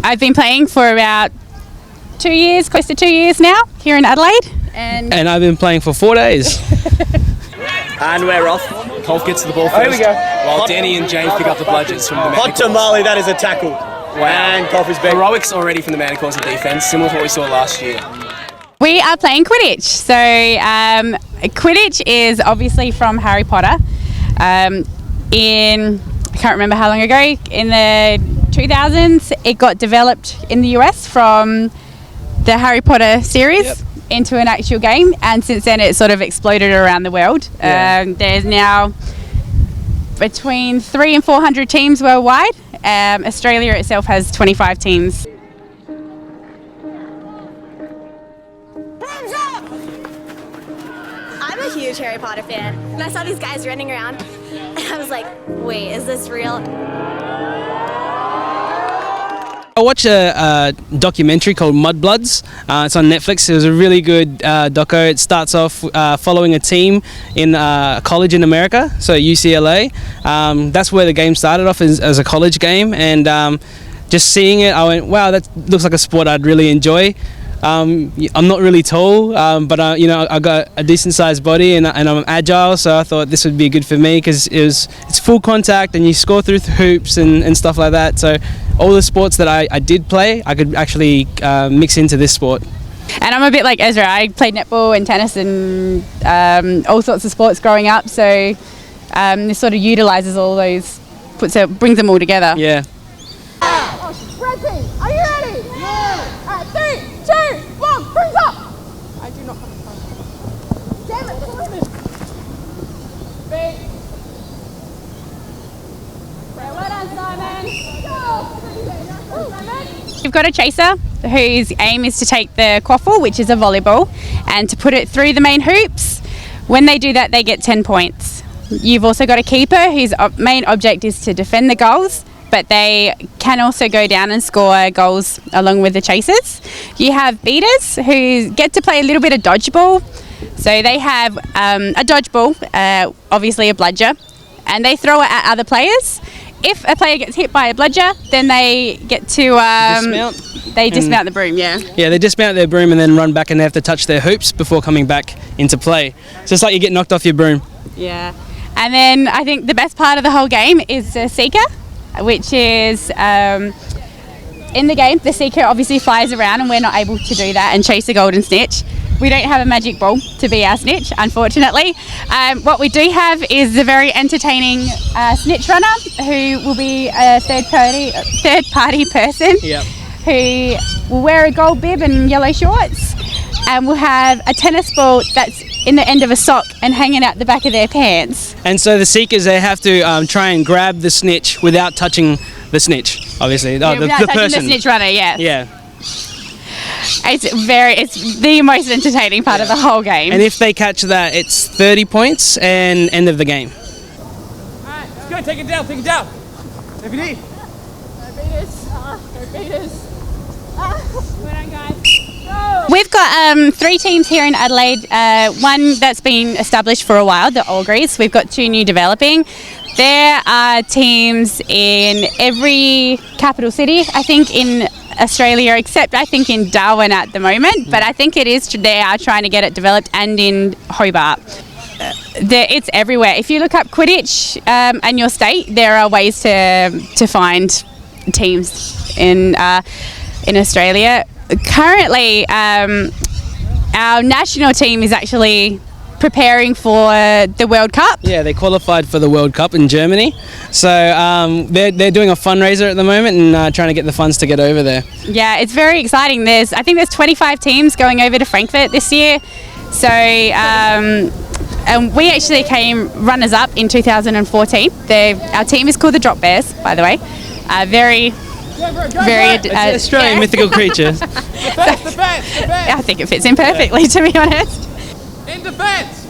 I've been playing for about 2 years, close to 2 years now, here in Adelaide. And I've been playing for 4 days. And we're off. Colf gets to the ball first. Here we go. While Danny and James pick up the bludgers from the Hot tamale, that is a tackle. Wow. And Colf is back. Heroics already from the Manacores in defence, similar to what we saw last year. we are playing Quidditch. So Quidditch is obviously from Harry Potter. I can't remember how long ago, in the 2000s, it got developed in the US from the Harry Potter series into an actual game, and since then it sort of exploded around the world. There's now between 300 and 400 teams worldwide. Australia itself has 25 teams. I'm a huge Harry Potter fan, and I saw these guys running around, and I was like, wait, is this real? I watched a documentary called Mudbloods. It's on Netflix. It was a really good doco. It starts off following a team in a college in America, so UCLA. That's where the game started off as a college game, and just seeing it, I went, wow, that looks like a sport I'd really enjoy. I'm not really tall, but I got a decent sized body and I'm agile, so I thought this would be good for me because it's full contact and you score through hoops and stuff like that. So all the sports that I did play, I could actually mix into this sport. And I'm a bit like Ezra. I played netball and tennis and all sorts of sports growing up, so this sort of utilises all those, brings them all together. Yeah. Red team, are you ready? Yeah! Alright, 3, 2, 1, freeze up! I do not have a phone. Damn it, Big. Well done, Simon. You've got a chaser whose aim is to take the quaffle, which is a volleyball, and to put it through the main hoops. When they do that, they get 10 points. You've also got a keeper whose main object is to defend the goals, but they can also go down and score goals along with the chasers. You have beaters who get to play a little bit of dodgeball. So they have a dodgeball, obviously a bludger, and they throw it at other players. If a player gets hit by a bludger, then they get to Dismount. They dismount the broom, yeah. Yeah, they dismount their broom and then run back, and they have to touch their hoops before coming back into play. So it's like you get knocked off your broom. Yeah. And then I think the best part of the whole game is the seeker, which is in the game the seeker obviously flies around and we're not able to do that and chase a golden snitch. We don't have a magic ball to be our snitch, unfortunately. What we do have is a very entertaining snitch runner who will be a third party person who will wear a gold bib and yellow shorts, and will have a tennis ball that's in the end of a sock and hanging out the back of their pants. And so the seekers, they have to try and grab the snitch without touching the snitch, obviously. Without the touching person. the snitch runner, yeah. Yeah. It's the most entertaining part of the whole game. And if they catch that, it's 30 points and end of the game. Alright, let's go, take it down. Deputy. We've got 3 teams here in Adelaide. One that's been established for a while, the Augureys. We've got 2 new developing. There are teams in every capital city, I think, in Australia, except I think in Darwin at the moment. But I think they are trying to get it developed, and in Hobart. It's everywhere. If you look up Quidditch and your state, there are ways to find teams in Australia. Currently, our national team is actually preparing for the World Cup. Yeah, they qualified for the World Cup in Germany. So they're doing a fundraiser at the moment and trying to get the funds to get over there. Yeah, it's very exciting. I think there's 25 teams going over to Frankfurt this year. So and we actually came runners-up in 2014. Our team is called the Drop Bears, by the way. Very It's an Australian mythical creature. Defense. I think it fits in perfectly, to be honest. In defense.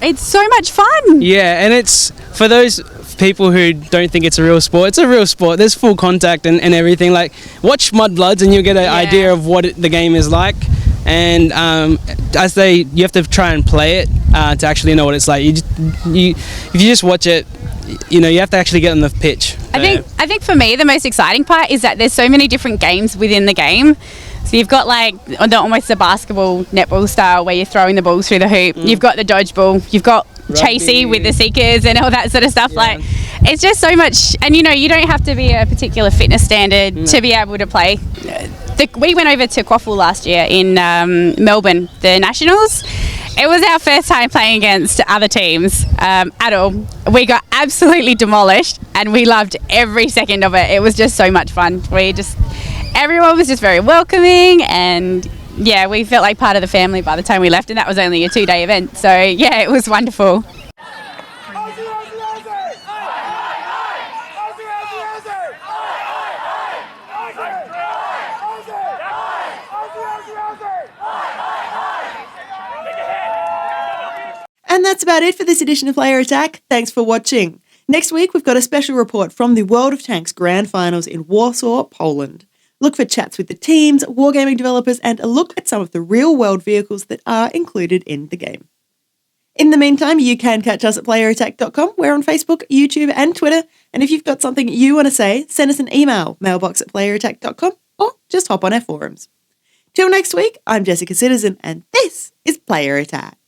It's so much fun. Yeah, and it's for those people who don't think it's a real sport. It's a real sport. There's full contact and everything. Like, watch Mudbloods and you'll get an idea of what the game is like. and you have to try and play it to actually know what it's like. If you just watch it, you have to actually get on the pitch. I think for me the most exciting part is that there's so many different games within the game. So you've got like almost a basketball netball style where you're throwing the balls through the hoop. You've got the dodgeball. You've got chasey with the seekers and all that sort of stuff. Like, it's just so much. And you don't have to be a particular fitness standard to be able to play. We went over to Quaffle last year in Melbourne, the Nationals. It was our first time playing against other teams at all. We got absolutely demolished and we loved every second of it. It was just so much fun. Everyone was just very welcoming, and we felt like part of the family by the time we left, and that was only a 2-day event. So it was wonderful. And that's about it for this edition of Player Attack. Thanks for watching. Next week, we've got a special report from the World of Tanks Grand Finals in Warsaw, Poland. Look for chats with the teams, wargaming developers, and a look at some of the real-world vehicles that are included in the game. In the meantime, you can catch us at playerattack.com. We're on Facebook, YouTube, and Twitter. And if you've got something you want to say, send us an email, mailbox@playerattack.com, or just hop on our forums. Till next week, I'm Jessica Citizen, and this is Player Attack.